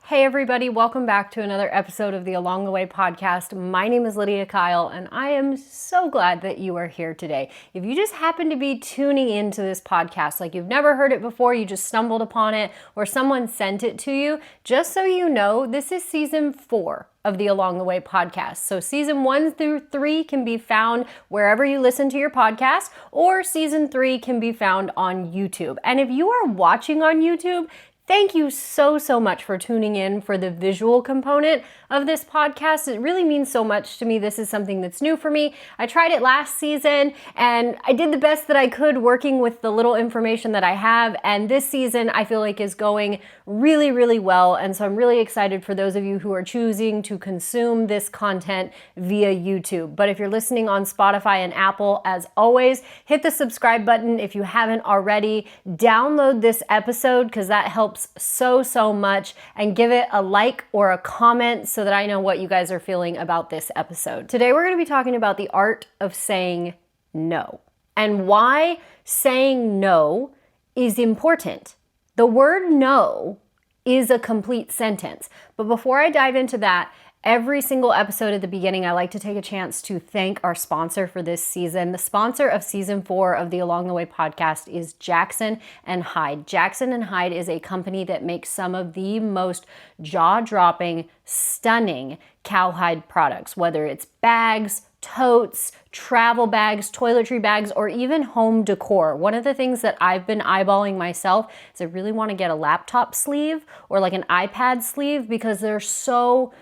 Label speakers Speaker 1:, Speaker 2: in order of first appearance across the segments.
Speaker 1: Hey everybody, welcome back to another episode of the Along the Way podcast. My name is Lydia Kyle and I am so glad that you are here today. If you just happen to be tuning into this podcast, like you've never heard it before, you just stumbled upon it or someone sent it to you, just so you know, this is season 4 of the Along the Way podcast. So season 1 through 3 can be found wherever you listen to your podcast, or season 3 can be found on YouTube. And if you are watching on YouTube, thank you so much for tuning in for the visual component of this podcast. It really means so much to me. This is something that's new for me. I tried it last season and I did the best that I could working with the little information that I have. And this season I feel like is going really well. And so I'm really excited for those of you who are choosing to consume this content via YouTube. But if you're listening on Spotify and Apple, as always, hit the subscribe button if you haven't already. Download this episode because that helps so much, and give it a like or a comment so that I know what you guys are feeling about this episode. Today we're going to be talking about the art of saying no and why saying no is important. The word no is a complete sentence. But before I dive into that, every single episode at the beginning, I like to take a chance to thank our sponsor for this season. The sponsor of season 4 of the Along the Way podcast is Jackson and HYDE. Jackson and HYDE is a company that makes some of the most jaw-dropping, stunning cowhide products, whether it's bags, totes, travel bags, toiletry bags, or even home decor. One of the things that I've been eyeballing myself is I really want to get a laptop sleeve or like an iPad sleeve because they're so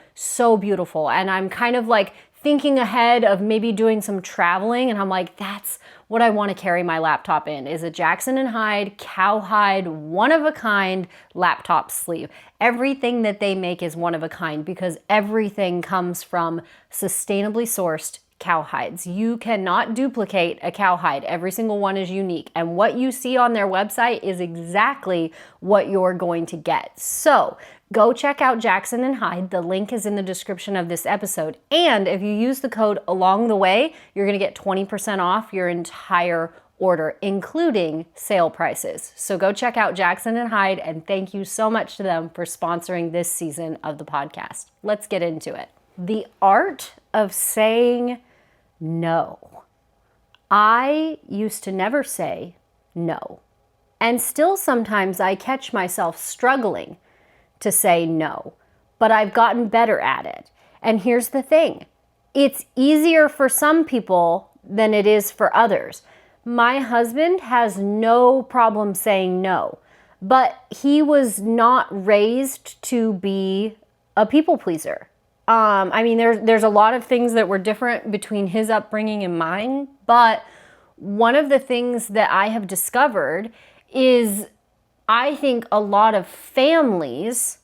Speaker 1: beautiful. And I'm kind of like thinking ahead of maybe doing some traveling, and I'm like, that's what I want to carry my laptop in, is a Jackson and HYDE cowhide one-of-a-kind laptop sleeve. Everything that they make is one of a kind because everything comes from sustainably sourced cowhides. You cannot duplicate a cowhide. Every single one is unique. And what you see on their website is exactly what you're going to get. So go check out Jackson and HYDE. The link is in the description of this episode. And if you use the code AlongTheWay, you're going to get 20% off your entire order, including sale prices. So go check out Jackson and HYDE, and thank you so much to them for sponsoring this season of the podcast. Let's get into it. The art of saying no. I used to never say no. And still sometimes I catch myself struggling to say no, but I've gotten better at it. And here's the thing. It's easier for some people than it is for others. My husband has no problem saying no, but he was not raised to be a people pleaser. I mean, there's a lot of things that were different between his upbringing and mine, but one of the things that I have discovered is I think a lot of families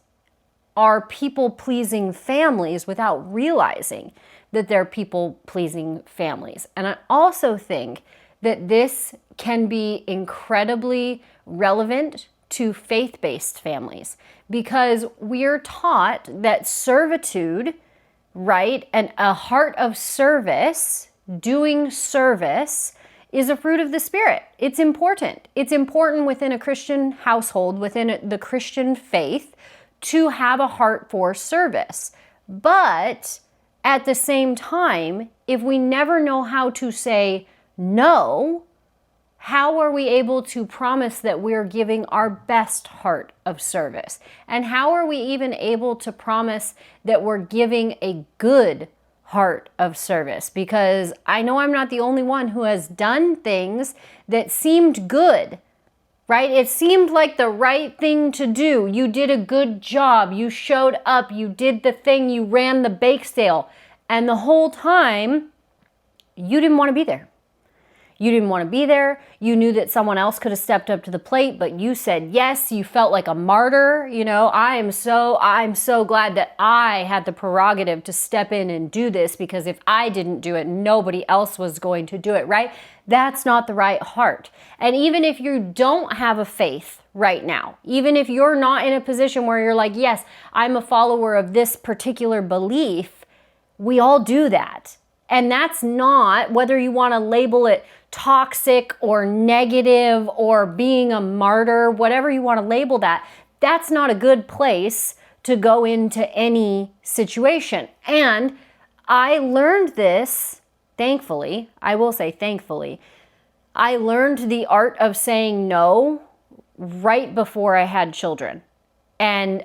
Speaker 1: are people-pleasing families without realizing that they're people-pleasing families. And I also think that this can be incredibly relevant to faith-based families because we're taught that servitude, right, and a heart of service, doing service, is a fruit of the Spirit. It's important. It's important within a Christian household, within the Christian faith, to have a heart for service. But at the same time, if we never know how to say no, how are we able to promise that we're giving our best heart of service? And how are we even able to promise that we're giving a good heart of service? Because I know I'm not the only one who has done things that seemed good, right? It seemed like the right thing to do. You did a good job. You showed up. You did the thing. You ran the bake sale. And the whole time, you didn't want to be there. You didn't want to be there. You knew that someone else could have stepped up to the plate, but you said yes. You felt like a martyr. You know, I'm so glad that I had the prerogative to step in and do this, because if I didn't do it, nobody else was going to do it, right? That's not the right heart. And even if you don't have a faith right now, even if you're not in a position where you're like, yes, I'm a follower of this particular belief, we all do that. And that's not, whether you want to label it toxic or negative or being a martyr, whatever you want to label that, that's not a good place to go into any situation. And I learned this, thankfully, I will say thankfully, I learned the art of saying no right before I had children. And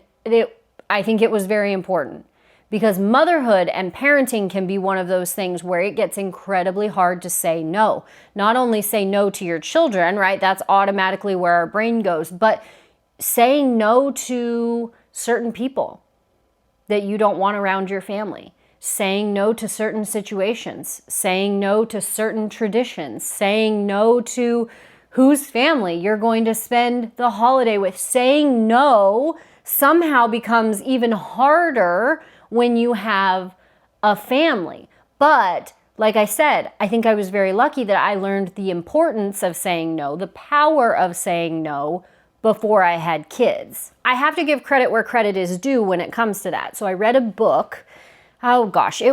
Speaker 1: I think it was very important, because motherhood and parenting can be one of those things where it gets incredibly hard to say no. Not only say no to your children, right? That's automatically where our brain goes, but saying no to certain people that you don't want around your family, saying no to certain situations, saying no to certain traditions, saying no to whose family you're going to spend the holiday with. Saying no somehow becomes even harder when you have a family. But like I said, I think I was very lucky that I learned the importance of saying no, the power of saying no, before I had kids. I have to give credit where credit is due when it comes to that. So I read a book. Oh gosh, I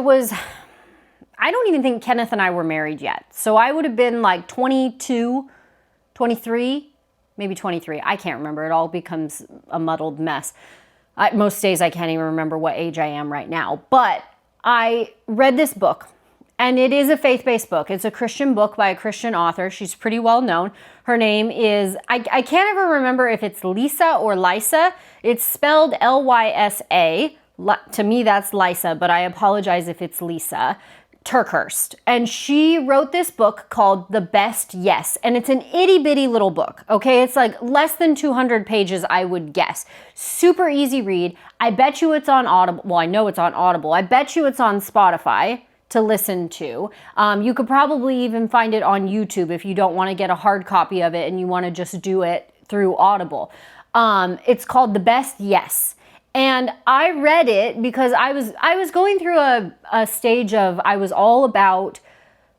Speaker 1: don't even think Kenneth and I were married yet. So I would have been like 22, 23, maybe 23. I can't remember. It all becomes a muddled mess. Most days I can't even remember what age I am right now. But I read this book, and it is a faith-based book. It's a Christian book by a Christian author. She's pretty well known. Her name is, I can't ever remember if it's Lisa or Lysa. It's spelled Lysa. To me, that's Lysa, but I apologize if it's Lisa Turkhurst. And she wrote this book called The Best Yes. And it's an itty bitty little book. Okay. It's like less than 200 pages, I would guess. Super easy read. I bet you it's on Audible. Well, I know it's on Audible. I bet you it's on Spotify to listen to. You could probably even find it on YouTube if you don't want to get a hard copy of it and you want to just do it through Audible. It's called The Best Yes. And I read it because I was going through a stage of, I was all about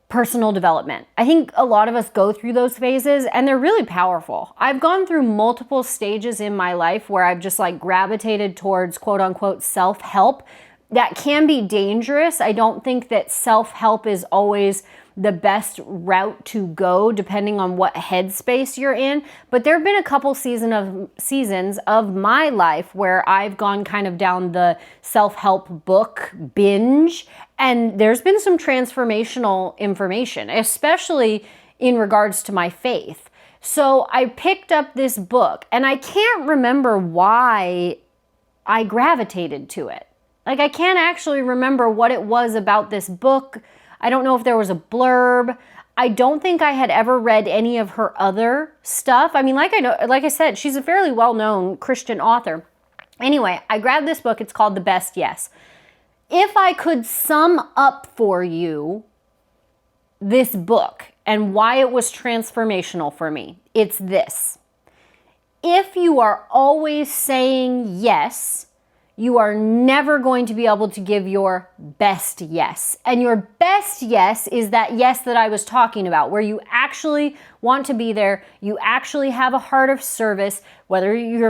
Speaker 1: personal development. I think a lot of us go through those phases, and they're really powerful. I've gone through multiple stages in my life where I've just like gravitated towards quote unquote self-help. That can be dangerous. I don't think that self-help is always the best route to go depending on what headspace you're in. But there have been a couple seasons of my life where I've gone kind of down the self-help book binge, and there's been some transformational information, especially in regards to my faith. So I picked up this book, and I can't remember why I gravitated to it. Like, I can't actually remember what it was about this book. I don't know if there was a blurb. I don't think I had ever read any of her other stuff. I mean, like I said, she's a fairly well-known Christian author. Anyway, I grabbed this book. It's called The Best Yes. If I could sum up for you this book and why it was transformational for me, it's this. If you are always saying yes, you are never going to be able to give your best yes. And your best yes is that yes that I was talking about, where you actually want to be there, you actually have a heart of service, whether you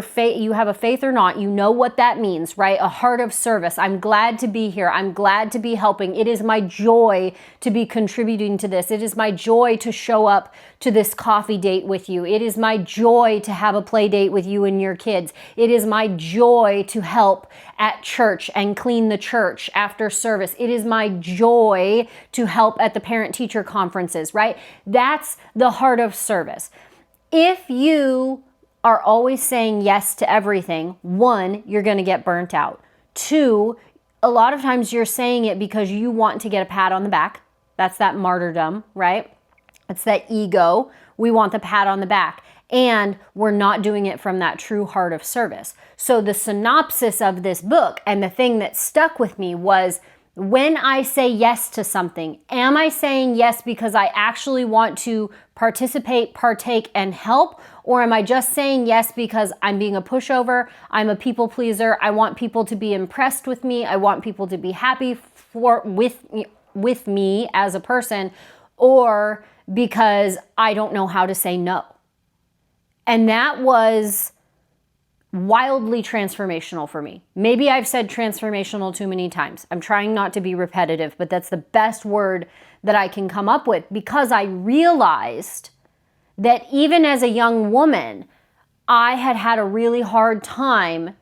Speaker 1: have a faith or not, you know what that means, right? A heart of service. I'm glad to be here. I'm glad to be helping. It is my joy to be contributing to this. It is my joy to show up to this coffee date with you. It is my joy to have a play date with you and your kids. It is my joy to help at church and clean the church after service. It is my joy to help at the parent-teacher conferences, right? That's the heart of service. If you are always saying yes to everything, one, you're going to get burnt out. Two, a lot of times you're saying it because you want to get a pat on the back. That's that martyrdom, right? It's that ego. We want the pat on the back. And we're not doing it from that true heart of service. So the synopsis of this book and the thing that stuck with me was, when I say yes to something, am I saying yes because I actually want to participate, partake, and help? Or am I just saying yes because I'm being a pushover, I'm a people pleaser, I want people to be impressed with me, I want people to be happy with me as a person, or because I don't know how to say no? And that was wildly transformational for me. Maybe I've said transformational too many times. I'm trying not to be repetitive, but that's the best word that I can come up with, because I realized that even as a young woman, I had had a really hard time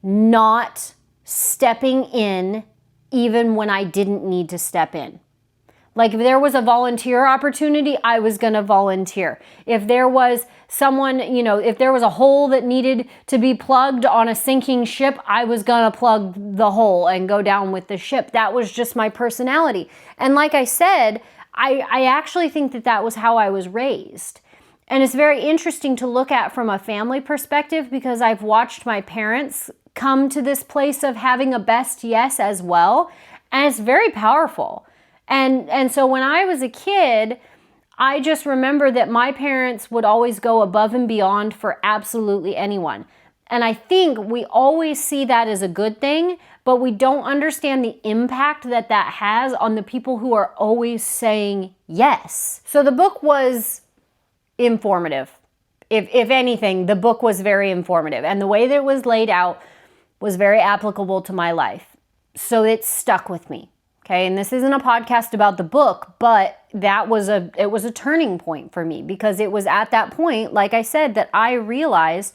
Speaker 1: not stepping in even when I didn't need to step in. Like if there was a volunteer opportunity, I was going to volunteer. If there was someone, if there was a hole that needed to be plugged on a sinking ship, I was going to plug the hole and go down with the ship. That was just my personality. And like I said, I actually think that was how I was raised. And it's very interesting to look at from a family perspective because I've watched my parents come to this place of having a best yes as well. And it's very powerful. And so when I was a kid, I just remember that my parents would always go above and beyond for absolutely anyone. And I think we always see that as a good thing, but we don't understand the impact that has on the people who are always saying yes. So the book was informative. If anything, the book was very informative. And the way that it was laid out was very applicable to my life. So it stuck with me. Okay, and this isn't a podcast about the book, but it was a turning point for me because it was at that point, like I said, that I realized,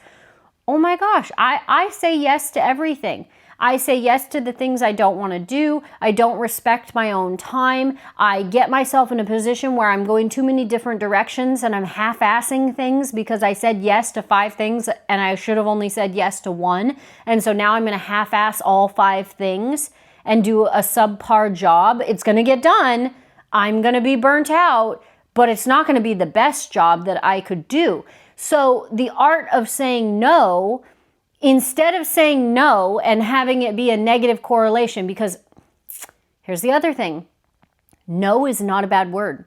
Speaker 1: oh my gosh, I say yes to everything. I say yes to the things I don't want to do. I don't respect my own time. I get myself in a position where I'm going too many different directions and I'm half-assing things because I said yes to 5 things and I should have only said yes to 1. And so now I'm going to half-ass all 5 things and do a subpar job. It's going to get done. I'm going to be burnt out, but it's not going to be the best job that I could do. So the art of saying no, instead of saying no and having it be a negative correlation, because here's the other thing. No is not a bad word.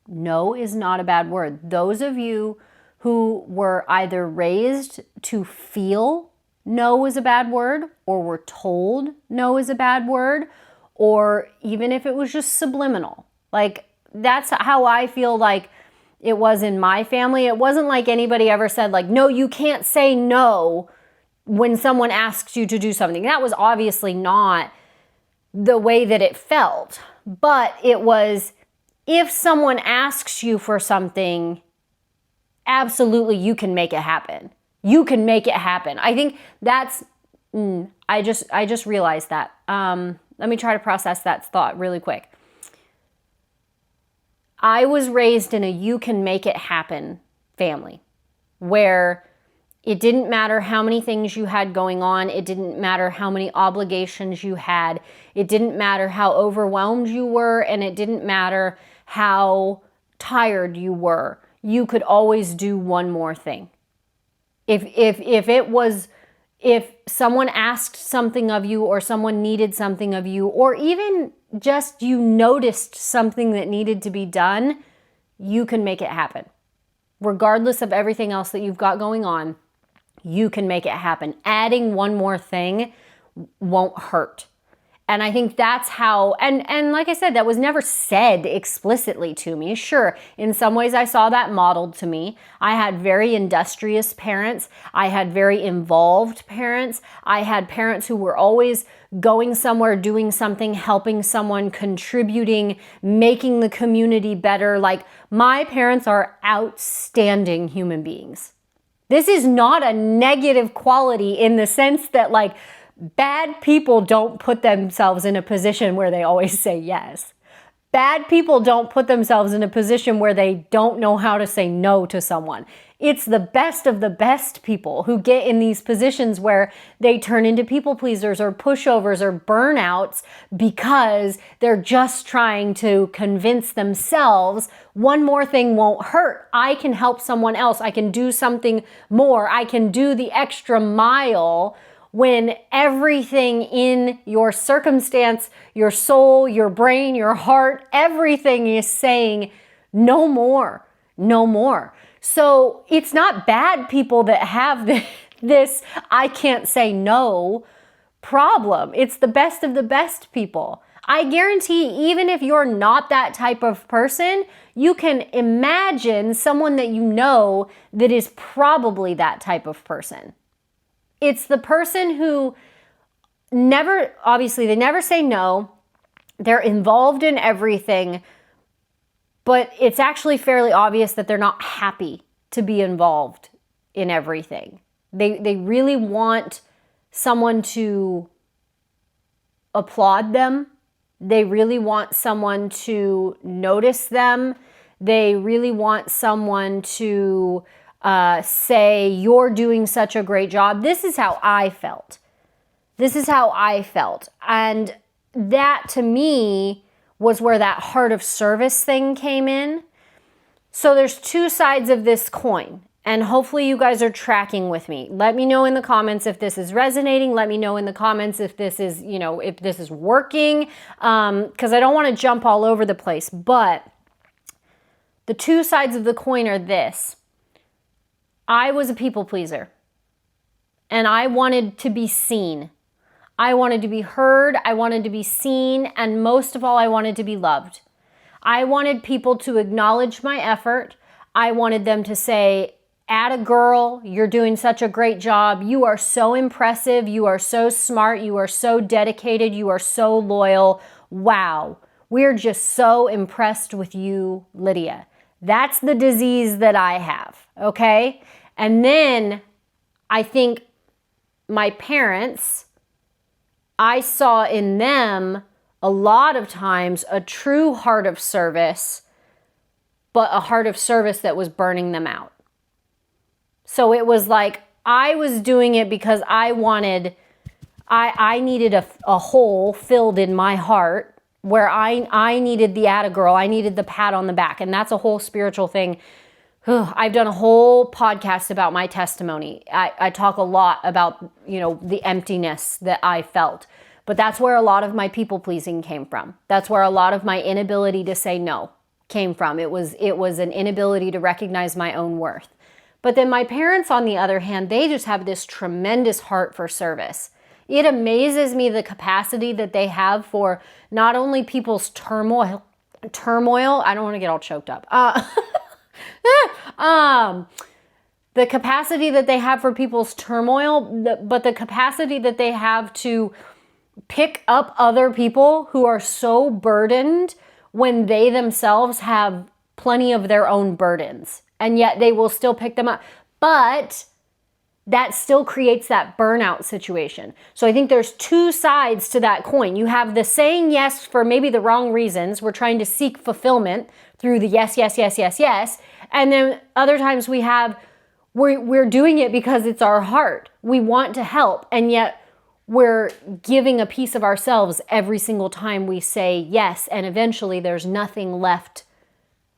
Speaker 1: No is not a bad word. Those of you who were either raised to feel no is a bad word, or were told no is a bad word, or even if it was just subliminal. Like, that's how I feel like it was in my family. It wasn't like anybody ever said, like, no, you can't say no when someone asks you to do something. That was obviously not the way that it felt. But it was, if someone asks you for something, absolutely you can make it happen. You can make it happen. I think that's, I just realized that. Let me try to process that thought really quick. I was raised in a you can make it happen family where it didn't matter how many things you had going on. It didn't matter how many obligations you had. It didn't matter how overwhelmed you were, and it didn't matter how tired you were. You could always do one more thing. If someone asked something of you, or someone needed something of you, or even just you noticed something that needed to be done, you can make it happen. Regardless of everything else that you've got going on, you can make it happen. Adding one more thing won't hurt. And I think that's how, and like I said, that was never said explicitly to me. Sure, in some ways I saw that modeled to me. I had very industrious parents. I had very involved parents. I had parents who were always going somewhere, doing something, helping someone, contributing, making the community better. Like, my parents are outstanding human beings. This is not a negative quality in the sense that, like, bad people don't put themselves in a position where they always say yes. Bad people don't put themselves in a position where they don't know how to say no to someone. It's the best of the best people who get in these positions where they turn into people pleasers or pushovers or burnouts because they're just trying to convince themselves one more thing won't hurt. I can help someone else. I can do something more. I can do the extra mile, when everything in your circumstance, your soul, your brain, your heart, everything is saying no more, no more. So it's not bad people that have this I can't say no problem. It's the best of the best people. I guarantee, even if you're not that type of person, you can imagine someone that you know that is probably that type of person. It's the person who obviously they never say no. They're involved in everything, but it's actually fairly obvious that they're not happy to be involved in everything. They really want someone to applaud them. They really want someone to notice them. They really want someone to say, you're doing such a great job. This is how I felt. This is how I felt. And that to me was where that heart of service thing came in. So there's two sides of this coin. And hopefully you guys are tracking with me. Let me know in the comments if this is resonating. Let me know in the comments if this is, if this is working. Because I don't want to jump all over the place. But the two sides of the coin are this. I was a people pleaser. And I wanted to be seen. I wanted to be heard. I wanted to be seen. And most of all, I wanted to be loved. I wanted people to acknowledge my effort. I wanted them to say, "Atta girl, you're doing such a great job. You are so impressive. You are so smart. You are so dedicated. You are so loyal. Wow, we're just so impressed with you, Lydia." That's the disease that I have, okay? And then I think my parents, I saw in them a lot of times a true heart of service, but a heart of service that was burning them out. So it was like I was doing it because I needed a hole filled in my heart where I needed the atta girl. I needed the pat on the back. And that's a whole spiritual thing. I've done a whole podcast about my testimony. I talk a lot about, the emptiness that I felt. But that's where a lot of my people pleasing came from. That's where a lot of my inability to say no came from. It was an inability to recognize my own worth. But then my parents, on the other hand, they just have this tremendous heart for service. It amazes me the capacity that they have for not only people's turmoil. I don't want to get all choked up. The capacity that they have for people's turmoil, but the capacity that they have to pick up other people who are so burdened when they themselves have plenty of their own burdens, and yet they will still pick them up. But that still creates that burnout situation. So I think there's two sides to that coin. You have the saying yes for maybe the wrong reasons. We're trying to seek fulfillment through the yes, yes, yes, yes, yes. And then other times we're doing it because it's our heart. We want to help, and yet we're giving a piece of ourselves every single time we say yes, and eventually there's nothing left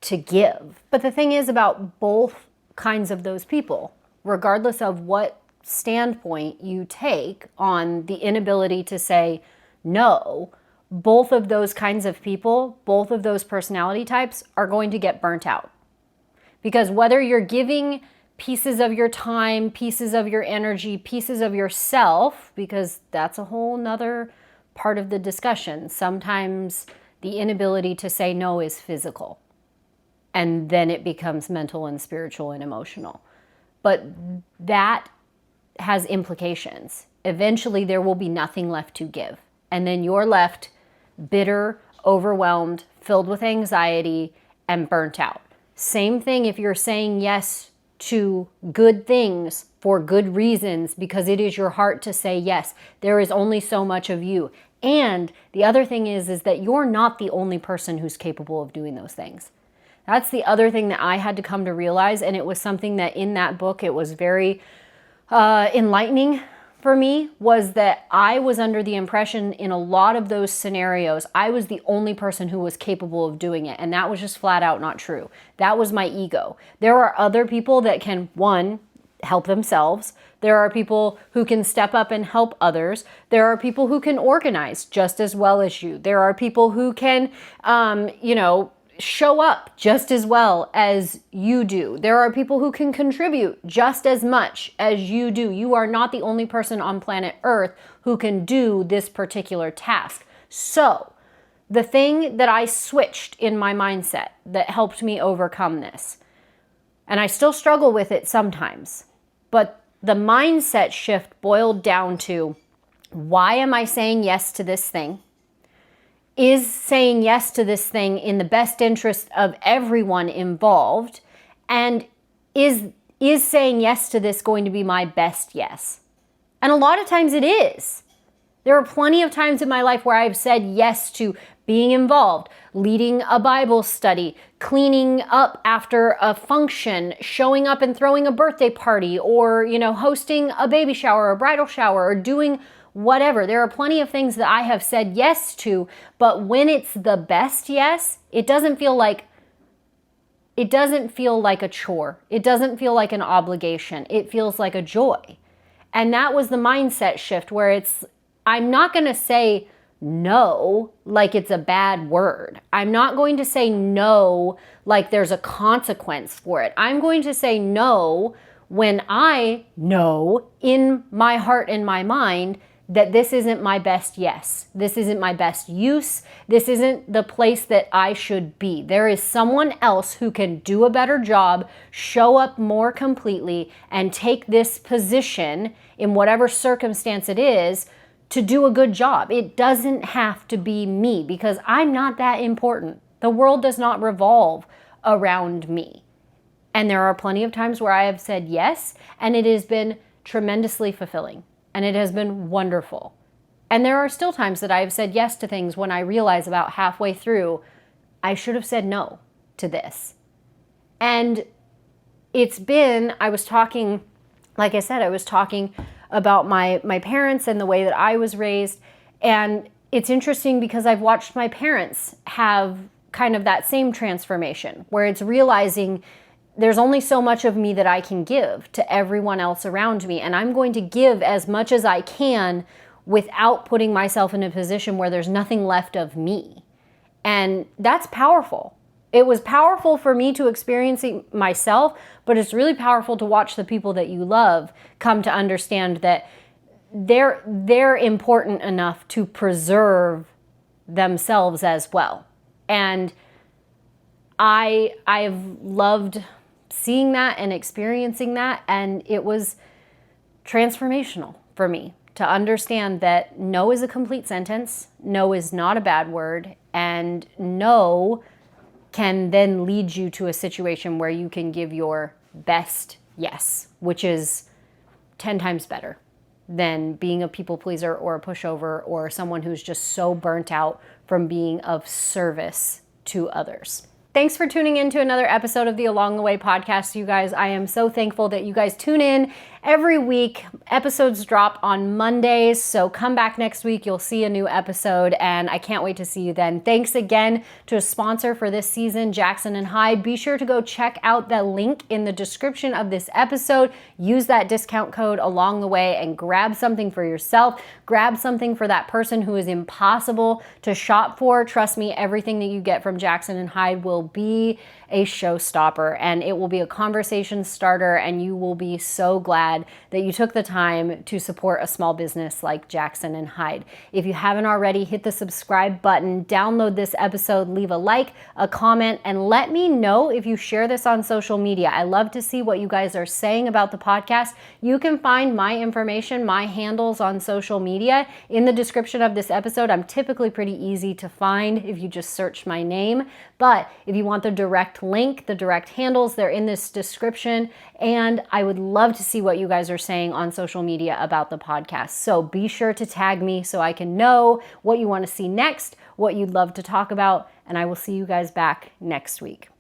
Speaker 1: to give. But the thing is about both kinds of those people, regardless of what standpoint you take on the inability to say no, both of those kinds of people, both of those personality types are going to get burnt out. Because whether you're giving pieces of your time, pieces of your energy, pieces of yourself, because that's a whole nother part of the discussion. Sometimes the inability to say no is physical, and then it becomes mental and spiritual and emotional. But that has implications. Eventually there will be nothing left to give. And then you're left bitter, overwhelmed, filled with anxiety, and burnt out. Same thing if you're saying yes to good things for good reasons because it is your heart to say yes. There is only so much of you. And the other thing is that you're not the only person who's capable of doing those things. That's the other thing that I had to come to realize, and it was something that in that book, it was very enlightening for me, was that I was under the impression in a lot of those scenarios, I was the only person who was capable of doing it. And that was just flat out not true. That was my ego. There are other people that can, one, help themselves. There are people who can step up and help others. There are people who can organize just as well as you. There are people who can, show up just as well as you do. There are people who can contribute just as much as you do. You are not the only person on planet Earth who can do this particular task. So the thing that I switched in my mindset that helped me overcome this, and I still struggle with it sometimes, but the mindset shift boiled down to, why am I saying yes to this thing? Is saying yes to this thing in the best interest of everyone involved? And is saying yes to this going to be my best yes? And a lot of times it is. There are plenty of times in my life where I've said yes to being involved, leading a Bible study, cleaning up after a function, showing up and throwing a birthday party, or, hosting a baby shower or bridal shower, or doing whatever. There are plenty of things that I have said yes to, but when it's the best yes, it doesn't feel like a chore. It doesn't feel like an obligation. It feels like a joy. And that was the mindset shift where I'm not going to say no like it's a bad word. I'm not going to say no like there's a consequence for it. I'm going to say no when I know in my heart and my mind that this isn't my best yes. This isn't my best use. This isn't the place that I should be. There is someone else who can do a better job, show up more completely, and take this position in whatever circumstance it is to do a good job. It doesn't have to be me because I'm not that important. The world does not revolve around me. And there are plenty of times where I have said yes, and it has been tremendously fulfilling, and it has been wonderful. And there are still times that I have said yes to things when I realize about halfway through, I should have said no to this. And I was talking about my parents and the way that I was raised. And it's interesting because I've watched my parents have kind of that same transformation where it's realizing there's only so much of me that I can give to everyone else around me. And I'm going to give as much as I can without putting myself in a position where there's nothing left of me. And that's powerful. It was powerful for me to experience it myself, but it's really powerful to watch the people that you love come to understand that they're important enough to preserve themselves as well. And I've loved seeing that and experiencing that, and it was transformational for me to understand that no is a complete sentence, no is not a bad word, and no can then lead you to a situation where you can give your best yes, which is 10 times better than being a people pleaser or a pushover or someone who's just so burnt out from being of service to others. Thanks for tuning in to another episode of the Along the Way podcast, you guys. I am so thankful that you guys tune in every week. Episodes drop on Mondays, so come back next week. You'll see a new episode, and I can't wait to see you then. Thanks again to a sponsor for this season, Jackson and Hyde. Be sure to go check out the link in the description of this episode. Use that discount code Along the Way and grab something for yourself. Grab something for that person who is impossible to shop for. Trust me, everything that you get from Jackson and Hyde will be a showstopper, and it will be a conversation starter, and you will be so glad that you took the time to support a small business like Jackson and Hyde. If you haven't already, hit the subscribe button, download this episode, leave a like, a comment, and let me know if you share this on social media. I love to see what you guys are saying about the podcast. You can find my information, my handles on social media in the description of this episode. I'm typically pretty easy to find if you just search my name, but if you want the direct link, the direct handles, they're in this description, and I would love to see what you guys are saying on social media about the podcast. So be sure to tag me so I can know what you want to see next, what you'd love to talk about, and I will see you guys back next week.